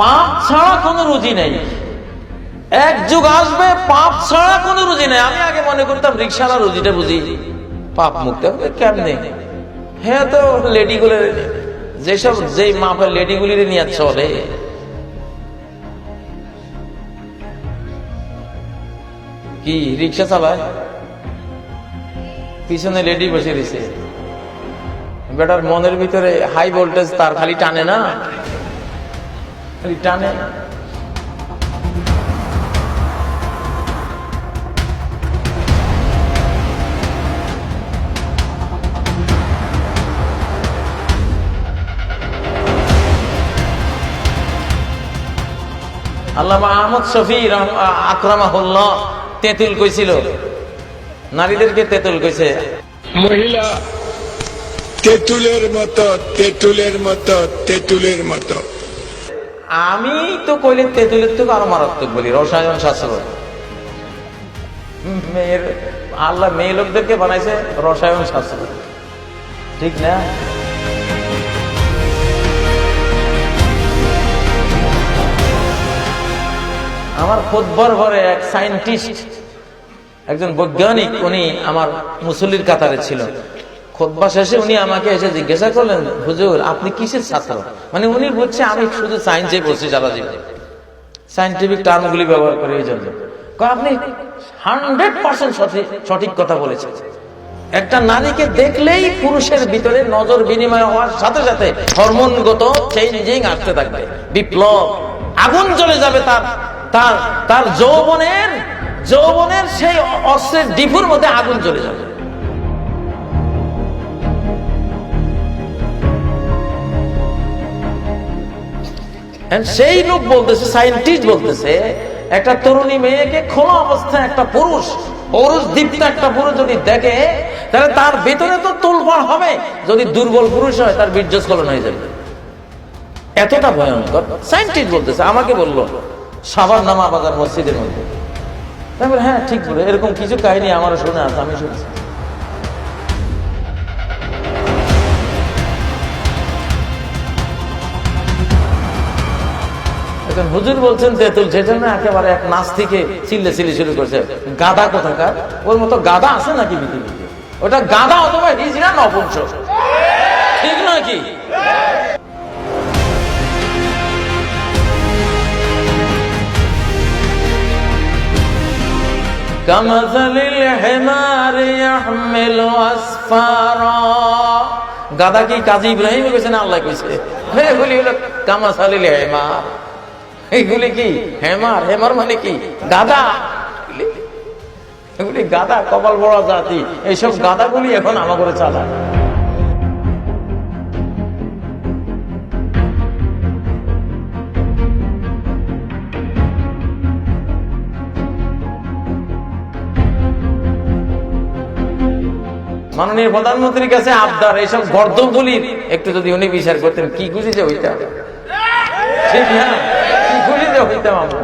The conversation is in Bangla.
পাপ ছাড়া কোনো রুজি নেই। এক যুগ আসবে পাপ ছাড়া কোনো রুজি নেই। আমি আগে মনে করতাম রিক্সাওয়ালা রুজিটা বুঝি পাপ মুক্ত হবে কেমনে। হ্যাঁ, তো লেডিগুলো যেসব যেই মাপের লেডিগুলির নিয়ে চলে, কি রিক্সা চালায়, পিছনে লেডি বসে দিছে, বেটার মনের ভিতরে হাই ভোল্টেজ তার খালি টানে না, খালি টানে। আল্লামা আহমদ শফি আকরামাহুল্লাহ তেঁতুল কইছিল, নারীদেরকে তেঁতুল কইছে, মহিলা তেঁতুলের মতো, তেঁতুলের মতো, তেঁতুলের মতো। আমি তো কইলে তেঁতুলের থেকে আরো মারাত্মক বলি, রসায়ন শাস্ত্র। মেয়ের আল্লাহ মেয়ে লোকদেরকে বানাইছে রসায়ন শাস্ত্র, ঠিক না? আমার খুতবার ঘরে এক সায়েন্টিস্ট, একজন বৈজ্ঞানিক, উনি আমার মুসল্লির কাতারে ছিল। খুতবা শেষে উনি আমাকে এসে জিজ্ঞাসা করলেন, হুজুর আপনি কিসের ছাত্র? মানে উনি বলছে আমি শুধু সায়েন্সে পড়ছি সারা জীবন, সায়েন্টিফিক টার্মগুলি ব্যবহার করে, এই জন্য। আপনি 100% সঠিক কথা বলেছেন। একটা নারীকে দেখলেই পুরুষের ভিতরে নজর বিনিময় হওয়ার সাথে সাথে হরমোনগত চেঞ্জিং আসতে থাকবে, বিপ্লব, আগুন জ্বলে যাবে তার তার তার যৌবনের সেই অস্ত্রের ডিপুর মধ্যে আগুন জ্বলে যাবে। সেই লোক বলতেছে, সায়েন্টিস্ট বলতেছে, একটা তরুণী মেয়েকে খোলা অবস্থায় একটা পুরুষ দীপ্ত একটা পুরুষ যদি দেখে, তাহলে তার ভেতরে তো তোলপাড় হবে। যদি দুর্বল পুরুষ হয় তার বীর্যস্খলন হয়ে যাবে। এতটা ভয়ঙ্কর সায়েন্টিস্ট বলতেছে, আমাকে বললো সাভার নামা বাজার মসজিদের মধ্যে। হ্যাঁ ঠিক বলে, এরকম কিছু কাহিনী আমারও শুনে আছে, আমি শুনছি। হুজুর বলছেন তেঁতুল, সেজন্য একেবারে এক নাস্তিকে চিল্লি শুরু করছে, গাদা কোথাকার, ওর মতো গাদা আছে নাকি পৃথিবীতে? ওটা গাদা অথবা হিজড়া নপুংসক, ঠিক নয় কি? গাদা কি কাজী ইব্রাহিম কইছে না আল্লাহ কইছে? এগুলি হলো কামাসালিল হেমার। এগুলি কি হেমার? হেমার মানে কি? গাদা। এগুলি গাদা, কপাল বড় জাতি। এইসব গাদাগুলি এখন আমার করে চালায়। মাননীয় প্রধানমন্ত্রীর কাছে আবদার, এইসব গর্দবগুলির একটু যদি উনি বিচার করতেন, কি খুশি যে হইতাম, ঠিক না? কি খুশি যে হইতাম আমরা।